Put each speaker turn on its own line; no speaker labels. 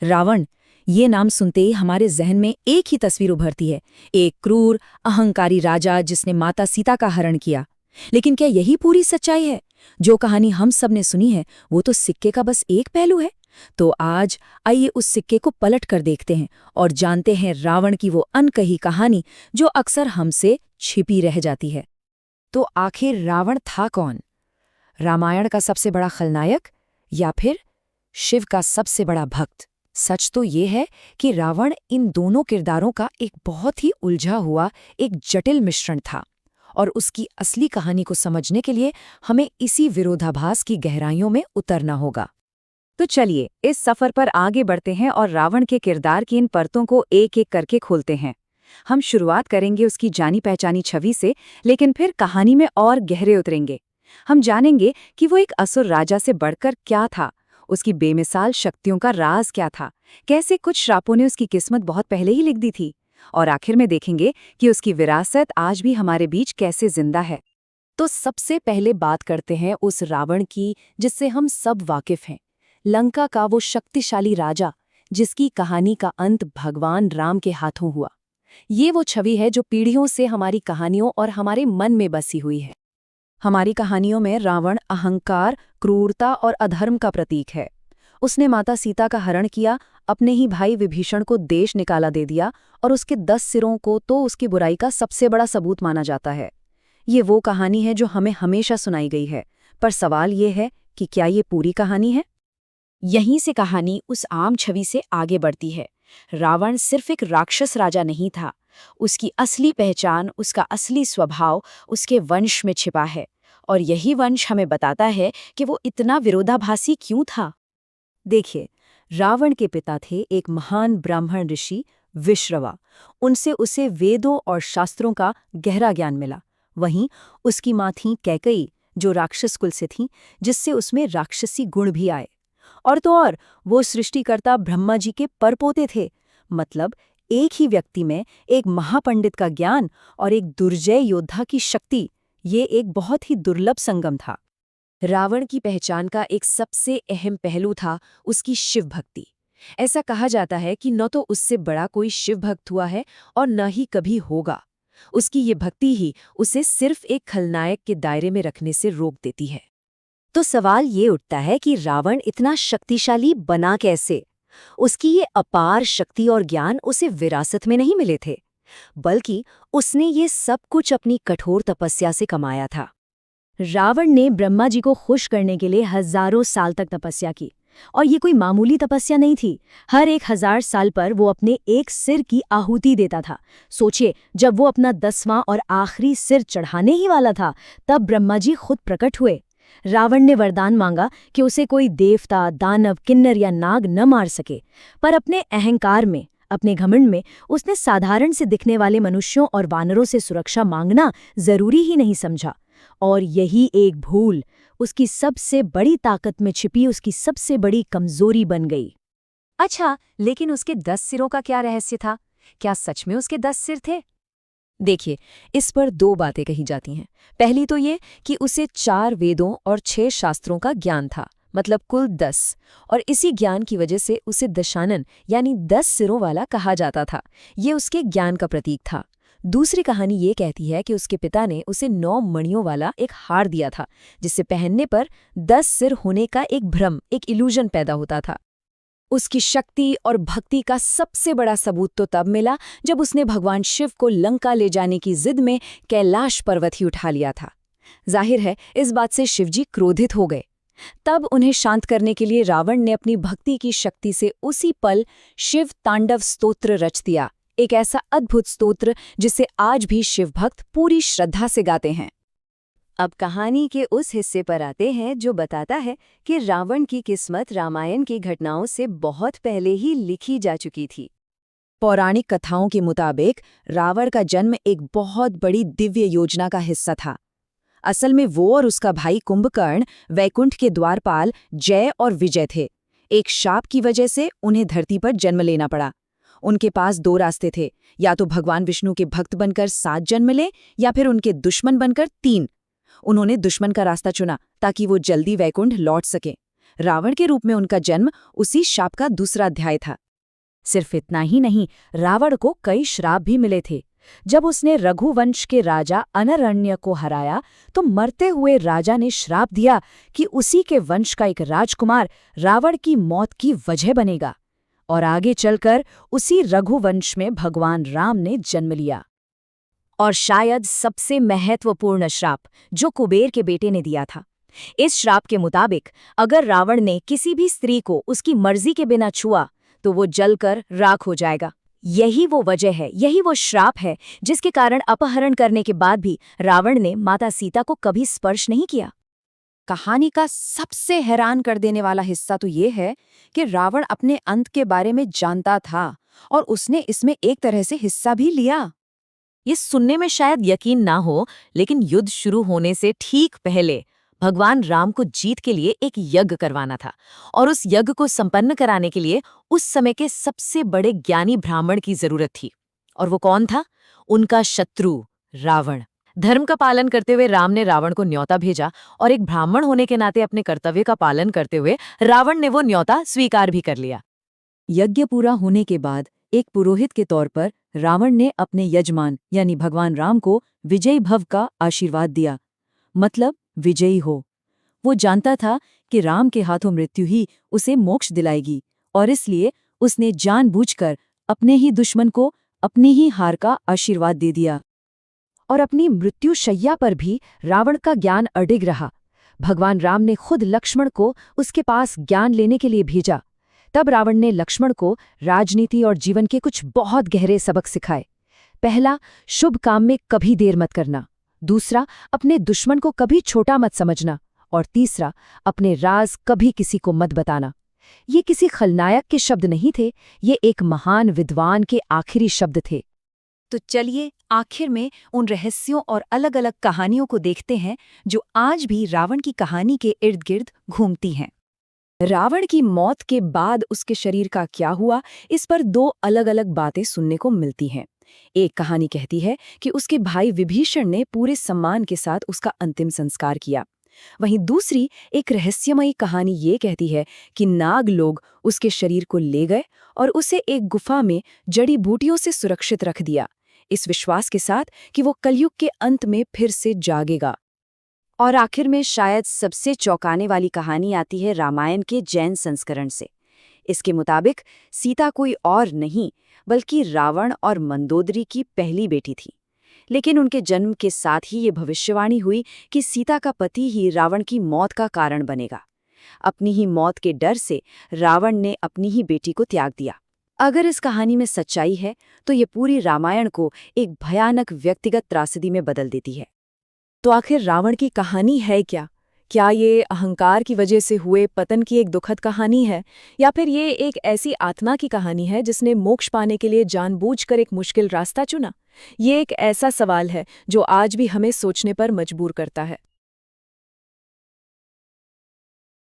रावण, ये नाम सुनते ही हमारे जहन में एक ही तस्वीर उभरती है। एक क्रूर, अहंकारी राजा जिसने माता सीता का हरण किया। लेकिन क्या यही पूरी सच्चाई है? जो कहानी हम सब ने सुनी है वो तो सिक्के का बस एक पहलू है। तो आज आइए उस सिक्के को पलट कर देखते हैं और जानते हैं रावण की वो अनकही कहानी जो अक्सर हमसे छिपी रह जाती है। तो आखिर रावण था कौन? रामायण का सबसे बड़ा खलनायक या फिर शिव का सबसे बड़ा भक्त? सच तो ये है कि रावण इन दोनों किरदारों का एक बहुत ही उलझा हुआ एक जटिल मिश्रण था, और उसकी असली कहानी को समझने के लिए हमें इसी विरोधाभास की गहराइयों में उतरना होगा। तो चलिए इस सफर पर आगे बढ़ते हैं और रावण के किरदार की इन परतों को एक एक करके खोलते हैं। हम शुरुआत करेंगे उसकी जानी पहचानी छवि से, लेकिन फिर कहानी में और गहरे उतरेंगे। हम जानेंगे कि वो एक असुर राजा से बढ़कर क्या था, उसकी बेमिसाल शक्तियों का राज क्या था, कैसे कुछ श्रापों ने उसकी किस्मत बहुत पहले ही लिख दी थी, और आखिर में देखेंगे कि उसकी विरासत आज भी हमारे बीच कैसे जिंदा है। तो सबसे पहले बात करते हैं उस रावण की जिससे हम सब वाकिफ हैं, लंका का वो शक्तिशाली राजा जिसकी कहानी का अंत भगवान राम के हाथों हुआ। ये वो छवि है जो पीढ़ियों से हमारी कहानियों और हमारे मन में बसी हुई है। हमारी कहानियों में रावण अहंकार, क्रूरता और अधर्म का प्रतीक है। उसने माता सीता का हरण किया, अपने ही भाई विभीषण को देश निकाला दे दिया, और उसके 10 सिरों को तो उसकी बुराई का सबसे बड़ा सबूत माना जाता है। ये वो कहानी है जो हमें हमेशा सुनाई गई है, पर सवाल ये है कि क्या ये पूरी कहानी है? यहीं से कहानी उस आम छवि से आगे बढ़ती है। रावण सिर्फ एक राक्षस राजा नहीं था, उसकी असली पहचान, उसका असली स्वभाव उसके वंश में छिपा है, और यही वंश हमें बताता है कि वो इतना विरोधाभासी क्यों था। देखिए, रावण के पिता थे एक महान ब्राह्मण ऋषि विश्रवा। उनसे उसे वेदों और शास्त्रों का गहरा ज्ञान मिला। वहीं उसकी माँ थी कैकई, जो राक्षस कुल से थीं, जिससे उसमें राक्षसी गुण भी आए। और तो और वो सृष्टिकर्ता ब्रह्मा जी के परपोते थे। मतलब एक ही व्यक्ति में एक महापंडित का ज्ञान और एक दुर्जय योद्धा की शक्ति, ये एक बहुत ही दुर्लभ संगम था। रावण की पहचान का एक सबसे अहम पहलू था उसकी शिव भक्ति। ऐसा कहा जाता है कि न तो उससे बड़ा कोई शिव भक्त हुआ है और न ही कभी होगा। उसकी ये भक्ति ही उसे सिर्फ एक खलनायक के दायरे में रखने से रोक देती है। तो सवाल ये उठता है कि रावण इतना शक्तिशाली बना कैसे? उसकी ये अपार शक्ति और ज्ञान उसे विरासत में नहीं मिले थे, बल्कि उसने ये सब कुछ अपनी कठोर तपस्या से कमाया था। रावण ने ब्रह्मा जी को खुश करने के लिए हजारों साल तक तपस्या की, और ये कोई मामूली तपस्या नहीं थी। हर 1000 साल पर वो अपने एक सिर की आहुति देता था। सोचिए, जब वो अपना 10वां और आखिरी सिर चढ़ाने ही वाला था, तब ब्रह्मा जी खुद प्रकट हुए। रावण ने वरदान मांगा कि उसे कोई देवता, दानव, किन्नर या नाग न मार सके, पर अपने अहंकार में, अपने घमंड में उसने साधारण से दिखने वाले मनुष्यों और वानरों से सुरक्षा मांगना जरूरी ही नहीं समझा। और यही एक भूल उसकी सबसे बड़ी ताकत में छिपी उसकी सबसे बड़ी कमजोरी बन गई। अच्छा, लेकिन उसके 10 सिरों का क्या रहस्य था? क्या सच में उसके 10 सिर थे? देखिए, इस पर 2 बातें कही जाती हैं। पहली तो ये कि उसे 4 वेदों और 6 शास्त्रों का ज्ञान था, मतलब कुल 10, और इसी ज्ञान की वजह से उसे दशानन यानी 10 सिरों वाला कहा जाता था। ये उसके ज्ञान का प्रतीक था। दूसरी कहानी ये कहती है कि उसके पिता ने उसे 9 मणियों वाला एक हार दिया था, जिससे पहनने पर 10 सिर होने का एक भ्रम, एक इल्यूजन पैदा होता था। उसकी शक्ति और भक्ति का सबसे बड़ा सबूत तो तब मिला जब उसने भगवान शिव को लंका ले जाने की जिद में कैलाश पर्वत ही उठा लिया था। जाहिर है, इस बात से शिवजी क्रोधित हो गए। तब उन्हें शांत करने के लिए रावण ने अपनी भक्ति की शक्ति से उसी पल शिव तांडव स्तोत्र रच दिया, एक ऐसा अद्भुत स्तोत्र जिसे आज भी शिव भक्त पूरी श्रद्धा से गाते हैं। अब कहानी के उस हिस्से पर आते हैं जो बताता है कि रावण की किस्मत रामायण की घटनाओं से बहुत पहले ही लिखी जा चुकी थी। पौराणिक कथाओं के मुताबिक रावण का जन्म एक बहुत बड़ी दिव्य योजना का हिस्सा था। असल में वो और उसका भाई कुंभकर्ण वैकुंठ के द्वारपाल जय और विजय थे। एक शाप की वजह से उन्हें धरती पर जन्म लेना पड़ा। उनके पास 2 रास्ते थे, या तो भगवान विष्णु के भक्त बनकर 7 जन्म लें, या फिर उनके दुश्मन बनकर 3। उन्होंने दुश्मन का रास्ता चुना ताकि वो जल्दी वैकुंठ लौट सके। रावण के रूप में उनका जन्म उसी शाप का दूसरा अध्याय था। सिर्फ इतना ही नहीं, रावण को कई श्राप भी मिले थे। जब उसने रघुवंश के राजा अनरण्य को हराया तो मरते हुए राजा ने श्राप दिया कि उसी के वंश का एक राजकुमार रावण की मौत की वजह बनेगा। और आगे चलकर उसी रघुवंश में भगवान राम ने जन्म लिया। और शायद सबसे महत्वपूर्ण श्राप जो कुबेर के बेटे ने दिया था। इस श्राप के मुताबिक अगर रावण ने किसी भी स्त्री को उसकी मर्जी के बिना छुआ तो वो जलकर राख हो जाएगा। यही वो वजह है, यही वो श्राप है जिसके कारण अपहरण करने के बाद भी रावण ने माता सीता को कभी स्पर्श नहीं किया। कहानी का सबसे हैरान कर देने वाला हिस्सा तो ये है कि रावण अपने अंत के बारे में जानता था और उसने इसमें एक तरह से हिस्सा भी लिया। ये सुनने में शायद यकीन ना हो, लेकिन युद्ध शुरू होने से ठीक पहले भगवान राम को जीत के लिए एक यज्ञ करवाना था और उस यज्ञ को संपन्न कराने के लिए उस समय के सबसे बड़े ज्ञानी ब्राह्मण की जरूरत थी। और वो कौन था? उनका शत्रु रावण। धर्म का पालन करते हुए राम ने रावण को न्योता भेजा और एक ब्राह्मण होने के नाते अपने कर्तव्य का पालन करते हुए रावण ने वो न्योता स्वीकार भी कर लिया। यज्ञ पूरा होने के बाद एक पुरोहित के तौर पर रावण ने अपने यजमान यानी भगवान राम को विजयी भव का आशीर्वाद दिया, मतलब विजयी हो। वो जानता था कि राम के हाथों मृत्यु ही उसे मोक्ष दिलाएगी और इसलिए उसने जानबूझकर अपने ही दुश्मन को अपनी ही हार का आशीर्वाद दे दिया। और अपनी मृत्यु शैया पर भी रावण का ज्ञान अडिग रहा। भगवान राम ने खुद लक्ष्मण को उसके पास ज्ञान लेने के लिए भेजा। तब रावण ने लक्ष्मण को राजनीति और जीवन के कुछ बहुत गहरे सबक सिखाए। पहला, शुभ काम में कभी देर मत करना। दूसरा, अपने दुश्मन को कभी छोटा मत समझना। और तीसरा, अपने राज कभी किसी को मत बताना। ये किसी खलनायक के शब्द नहीं थे, ये एक महान विद्वान के आखिरी शब्द थे। तो चलिए आखिर में उन रहस्यों और अलग अलग कहानियों को देखते हैं जो आज भी रावण की कहानी के इर्द गिर्द घूमती हैं। रावण की मौत के बाद उसके शरीर का क्या हुआ, इस पर दो अलग अलग बातें सुनने को मिलती हैं। एक कहानी कहती है कि उसके भाई विभीषण ने पूरे सम्मान के साथ उसका अंतिम संस्कार किया। वहीं दूसरी एक रहस्यमयी कहानी ये कहती है कि नाग लोग उसके शरीर को ले गए और उसे एक गुफा में जड़ी बूटियों से सुरक्षित रख दिया, इस विश्वास के साथ कि वो कलयुग के अंत में फिर से जागेगा। और आखिर में शायद सबसे चौंकाने वाली कहानी आती है रामायण के जैन संस्करण से। इसके मुताबिक सीता कोई और नहीं बल्कि रावण और मंदोदरी की पहली बेटी थी। लेकिन उनके जन्म के साथ ही ये भविष्यवाणी हुई कि सीता का पति ही रावण की मौत का कारण बनेगा। अपनी ही मौत के डर से रावण ने अपनी ही बेटी को त्याग दिया। अगर इस कहानी में सच्चाई है तो ये पूरी रामायण को एक भयानक व्यक्तिगत त्रासदी में बदल देती है। तो आखिर रावण की कहानी है क्या? क्या ये अहंकार की वजह से हुए पतन की एक दुखद कहानी है, या फिर ये एक ऐसी आत्मा की कहानी है जिसने मोक्ष पाने के लिए जानबूझकर एक मुश्किल रास्ता चुना? ये एक ऐसा सवाल है जो आज भी हमें सोचने पर मजबूर करता है।